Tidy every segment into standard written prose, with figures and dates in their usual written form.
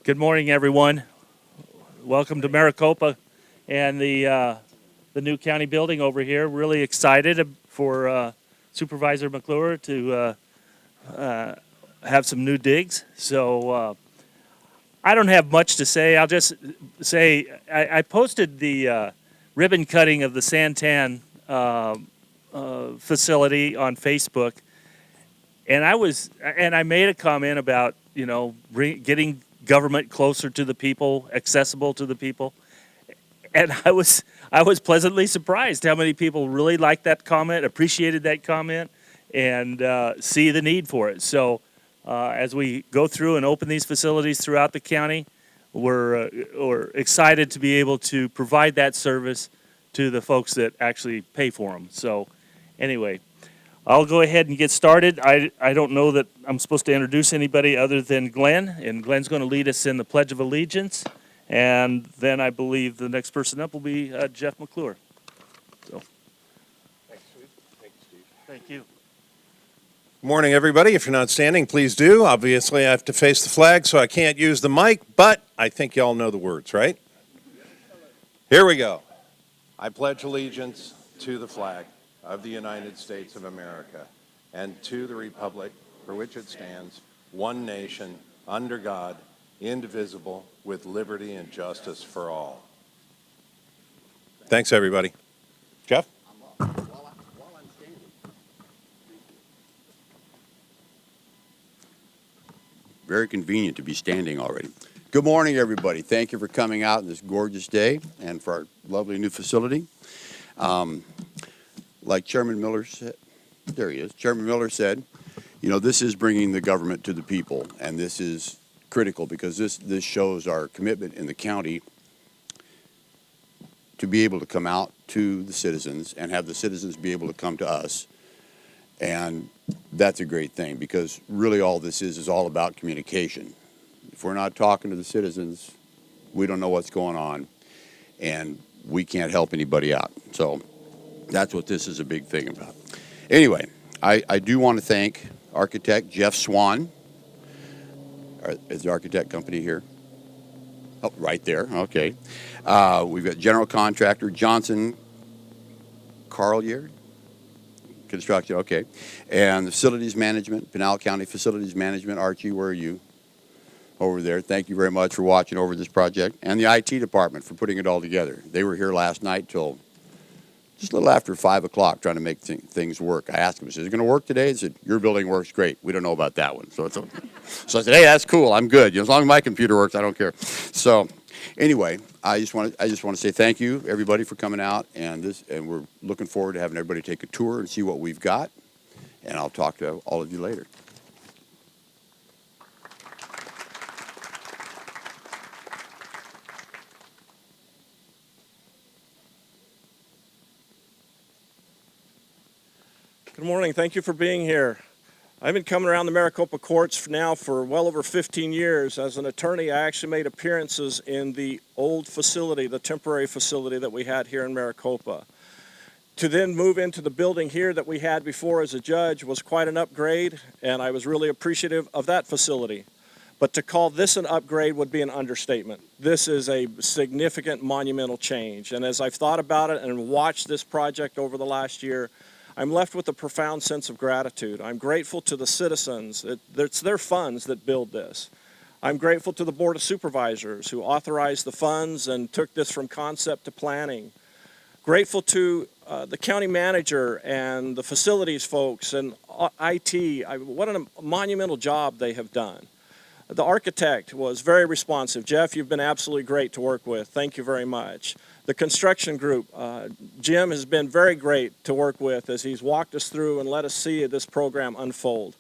Good morning, everyone. Welcome to Maricopa and the new county building over here. Really excited for Supervisor McCord to have some new digs. So I don't have much to say. I'll just say I posted the ribbon cutting of the Santan facility on Facebook, and I made a comment about getting government closer to the people, accessible to the people, and I was pleasantly surprised how many people really liked that comment, appreciated that comment, and see the need for it. So as we go through and open these facilities throughout the county, we're excited to be able to provide that service to the folks that actually pay for them. So anyway, I'll go ahead and get started. I don't know that I'm supposed to introduce anybody other than Glenn, and Glenn's going to lead us in the Pledge of Allegiance, and then I believe the next person up will be Jeff McClure. So. Thanks, Steve. Thank you, Steve. Thank you. Good morning, everybody. If you're not standing, please do. Obviously, I have to face the flag, so I can't use the mic, but I think you all know the words, right? Here we go. I pledge allegiance to the flag of the United States of America, and to the republic for which it stands, one nation, under God, indivisible, with liberty and justice for all. Thanks, everybody. Jeff? While I'm standing. Very convenient to be standing already. Good morning, everybody. Thank you for coming out on this gorgeous day and for our lovely new facility. Like Chairman Miller said, there he is. Chairman Miller said, this is bringing the government to the people, and this is critical because this shows our commitment in the county to be able to come out to the citizens and have the citizens be able to come to us. And that's a great thing because really all this is all about communication. If we're not talking to the citizens, we don't know what's going on, and we can't help anybody out. So that's what this is a big thing about. Anyway, I do want to thank architect Jeff Swan. Is the architect company here? Oh, right there. Okay. We've got general contractor Johnson Carlier Construction. Okay. And the facilities management, Pinal County Facilities Management. Archie, where are you? Over there. Thank you very much for watching over this project. And the IT department for putting it all together. They were here last night till just a little after 5 o'clock trying to make things work. I asked them, is it going to work today? They said, your building works great. We don't know about that one. So I said, hey, that's cool. I'm good. As long as my computer works, I don't care. So anyway, I just want to say thank you, everybody, for coming out. And we're looking forward to having everybody take a tour and see what we've got. And I'll talk to all of you later. Good morning. Thank you for being here. I've been coming around the Maricopa courts for well over 15 years. As an attorney, I actually made appearances in the old facility, the temporary facility that we had here in Maricopa. To then move into the building here that we had before as a judge was quite an upgrade, and I was really appreciative of that facility. But to call this an upgrade would be an understatement. This is a significant monumental change, and as I've thought about it and watched this project over the last year, I'm left with a profound sense of gratitude. I'm grateful to the citizens. It's their funds that build this. I'm grateful to the Board of Supervisors who authorized the funds and took this from concept to planning. Grateful to the county manager and the facilities folks and IT. What a monumental job they have done. The architect was very responsive. Jeff, you've been absolutely great to work with. Thank you very much. The construction group, Jim has been very great to work with as he's walked us through and let us see this program unfold.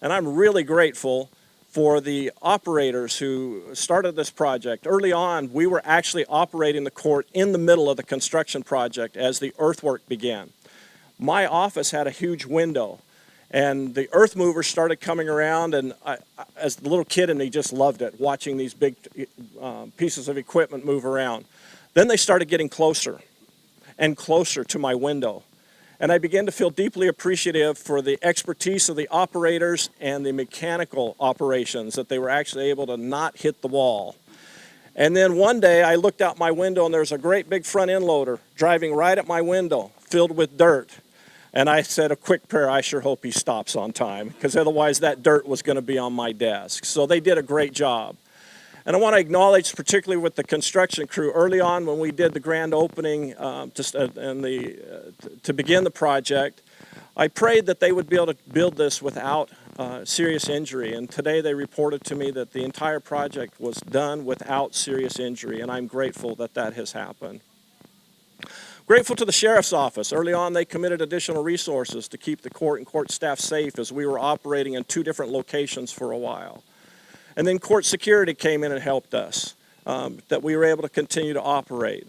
And I'm really grateful for the operators who started this project. Early on, we were actually operating the court in the middle of the construction project as the earthwork began. My office had a huge window, and the earth movers started coming around, and I, as the little kid in me, just loved it, watching these big pieces of equipment move around. Then they started getting closer and closer to my window. And I began to feel deeply appreciative for the expertise of the operators and the mechanical operations, that they were actually able to not hit the wall. And then one day I looked out my window and there's a great big front end loader driving right at my window filled with dirt. And I said a quick prayer, I sure hope he stops on time, because otherwise that dirt was going to be on my desk. So they did a great job. And I want to acknowledge, particularly with the construction crew, early on when we did the grand opening to begin the project, I prayed that they would be able to build this without serious injury. And today they reported to me that the entire project was done without serious injury, and I'm grateful that that has happened. Grateful to the Sheriff's Office. Early on, they committed additional resources to keep the court and court staff safe as we were operating in 2 different locations for a while. And then court security came in and helped us, that we were able to continue to operate.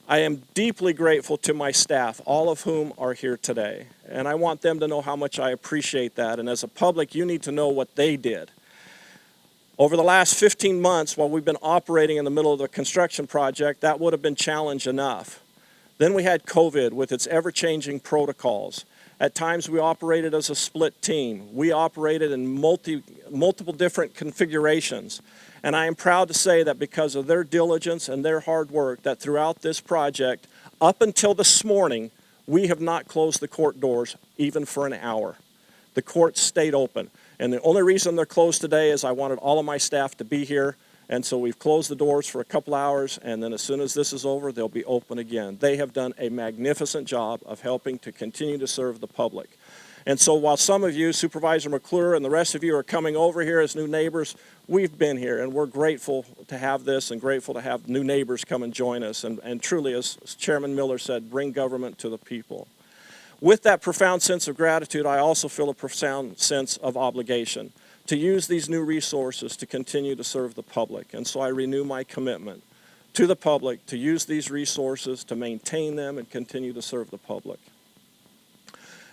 I am deeply grateful to my staff, all of whom are here today. And I want them to know how much I appreciate that. And as a public, you need to know what they did. Over the last 15 months, while we've been operating in the middle of the construction project, that would have been challenge enough. Then we had COVID with its ever-changing protocols. At times we operated as a split team. We operated in multiple different configurations. And I am proud to say that because of their diligence and their hard work, that throughout this project, up until this morning, we have not closed the court doors even for an hour. The courts stayed open. And the only reason they're closed today is I wanted all of my staff to be here. And so we've closed the doors for a couple hours, and then as soon as this is over, they'll be open again. They have done a magnificent job of helping to continue to serve the public. And so while some of you, Supervisor McClure and the rest of you, are coming over here as new neighbors, we've been here, and we're grateful to have this and grateful to have new neighbors come and join us. And truly, as Chairman Miller said, bring government to the people. With that profound sense of gratitude, I also feel a profound sense of obligation to use these new resources to continue to serve the public. And so I renew my commitment to the public to use these resources, to maintain them, and continue to serve the public.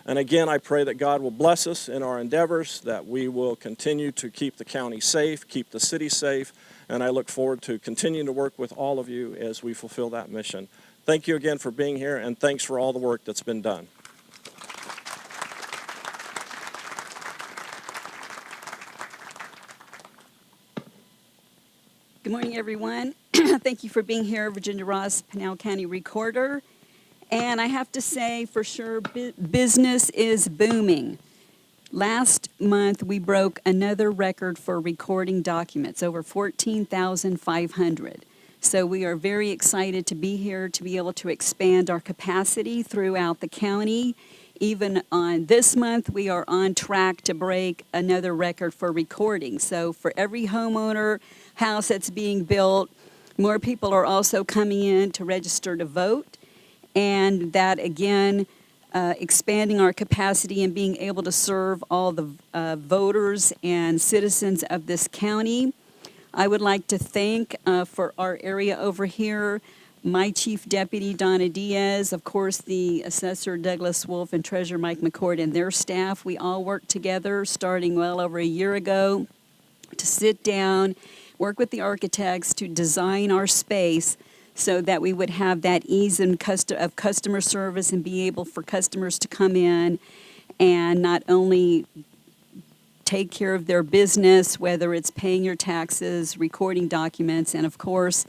And again, I pray that God will bless us in our endeavors, that we will continue to keep the county safe, keep the city safe, and I look forward to continuing to work with all of you as we fulfill that mission. Thank you again for being here, and thanks for all the work that's been done. Good morning, everyone. Thank you for being here, Virginia Ross, Pinal County Recorder. And I have to say, for sure, business is booming. Last month, we broke another record for recording documents, over 14,500. So we are very excited to be here to be able to expand our capacity throughout the county. Even on this month, we are on track to break another record for recording. So for every homeowner house that's being built, more people are also coming in to register to vote. And that, again, expanding our capacity and being able to serve all the voters and citizens of this county. I would like to thank, for our area over here, my Chief Deputy, Donna Diaz, of course, the Assessor, Douglas Wolf, and Treasurer Mike McCord, and their staff. We all worked together starting well over a year ago to sit down, work with the architects to design our space so that we would have that ease of customer service and be able for customers to come in and not only take care of their business, whether it's paying your taxes, recording documents, and of course,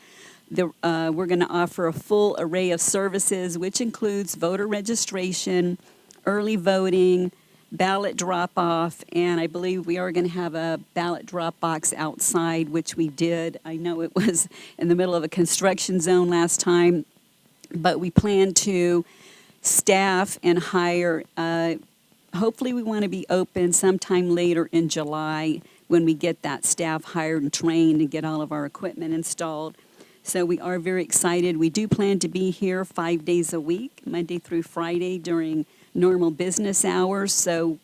we're going to offer a full array of services, which includes voter registration, early voting, ballot drop-off, and I believe we are going to have a ballot drop box outside, which we did. I know it was in the middle of a construction zone last time, but we plan to staff and hire. Hopefully we want to be open sometime later in July when we get that staff hired and trained and get all of our equipment installed. So we are very excited. We do plan to be here 5 days a week, Monday through Friday during normal business hours. So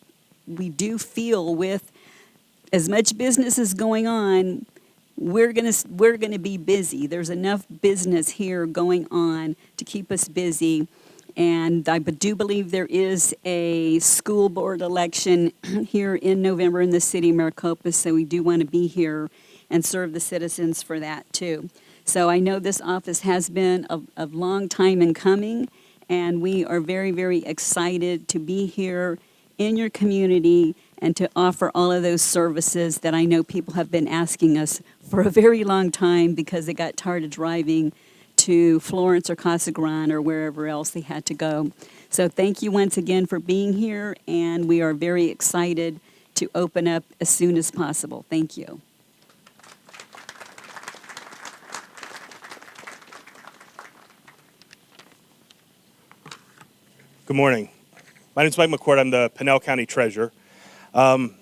we do feel with as much business as going on, we're gonna be busy. There's enough business here going on to keep us busy. And I do believe there is a school board election here in November in the city of Maricopa, so we do want to be here and serve the citizens for that too. So I know this office has been a long time in coming, And we are very, very excited to be here in your community and to offer all of those services that I know people have been asking us for a very long time because they got tired of driving to Florence or Casa Grande or wherever else they had to go. So thank you once again for being here, and we are very excited to open up as soon as possible. Thank you. Good morning. My name is Mike McCord. I'm the Pinal County Treasurer. I'm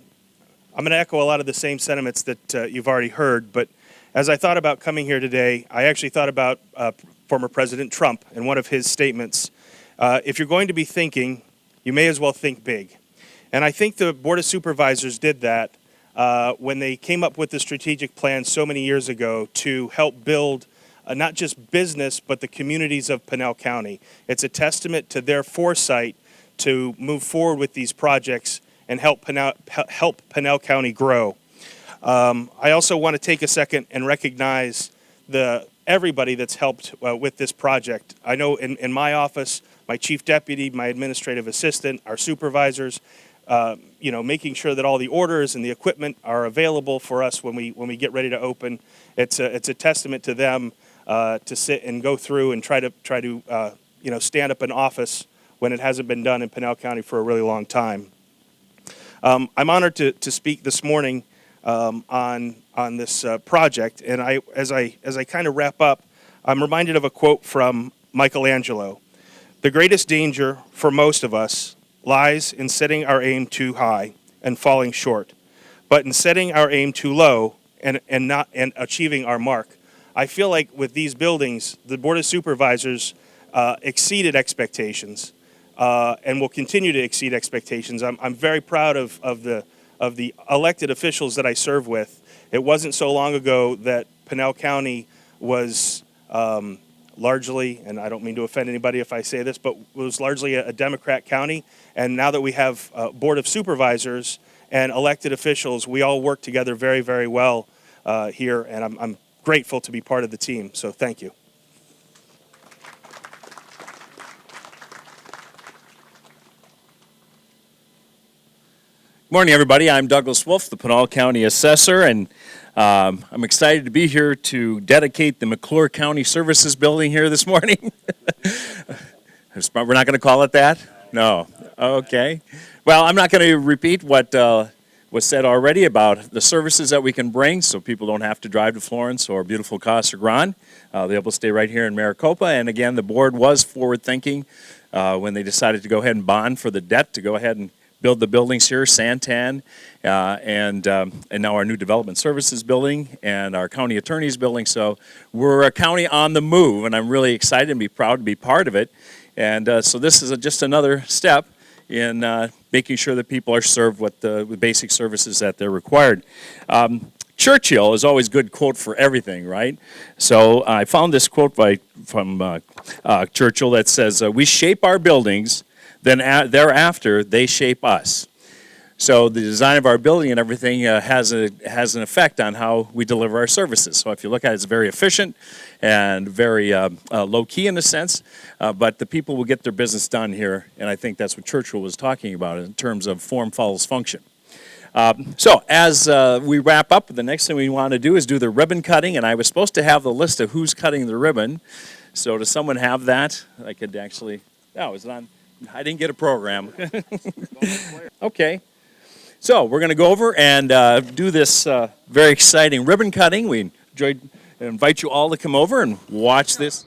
going to echo a lot of the same sentiments that you've already heard, but as I thought about coming here today, I actually thought about former President Trump and one of his statements. If you're going to be thinking, you may as well think big. And I think the Board of Supervisors did that when they came up with the strategic plan so many years ago to help build not just business, but the communities of Pinal County. It's a testament to their foresight to move forward with these projects and help Pinal County grow. I also want to take a second and recognize everybody that's helped with this project. I know in my office, my chief deputy, my administrative assistant, our supervisors, making sure that all the orders and the equipment are available for us when we get ready to open. It's a testament to them to sit and go through and try to stand up an office when it hasn't been done in Pinal County for a really long time. I'm honored to speak this morning on this project, and as I kind of wrap up, I'm reminded of a quote from Michelangelo. "The greatest danger for most of us lies in setting our aim too high and falling short, but in setting our aim too low and achieving our mark." I feel like with these buildings, the Board of Supervisors exceeded expectations and will continue to exceed expectations. I'm very proud of the elected officials that I serve with. It wasn't so long ago that Pinal County was largely, and I don't mean to offend anybody if I say this, but was largely a Democrat county. And now that we have a Board of Supervisors and elected officials, we all work together very, very well here, and I'm grateful to be part of the team. So thank you. Morning, everybody. I'm Douglas Wolf, the Pinal County Assessor, and I'm excited to be here to dedicate the McCord County Services Building here this morning. We're not going to call it that? No. Okay. Well, I'm not going to repeat what was said already about the services that we can bring so people don't have to drive to Florence or beautiful Casa Grande. They're able to stay right here in Maricopa. And again, the board was forward-thinking when they decided to go ahead and bond for the debt to go ahead and build the buildings here, Santan, and now our new development services building and our county attorney's building. So we're a county on the move, and I'm really excited and be proud to be part of it. And so this is just another step in making sure that people are served with the basic services that they're required. Churchill is always a good quote for everything, right? So I found this quote from Churchill that says, "We shape our buildings, then thereafter they shape us." So the design of our building and everything has an effect on how we deliver our services. So if you look at it, it's very efficient and very low-key in a sense, but the people will get their business done here, and I think that's what Churchill was talking about in terms of form follows function. So as we wrap up, the next thing we want to do is do the ribbon cutting, and I was supposed to have the list of who's cutting the ribbon. So does someone have that? I could actually, no, is it on? I didn't get a program. Okay. So we're going to go over and do this very exciting ribbon cutting. We invite you all to come over and watch this.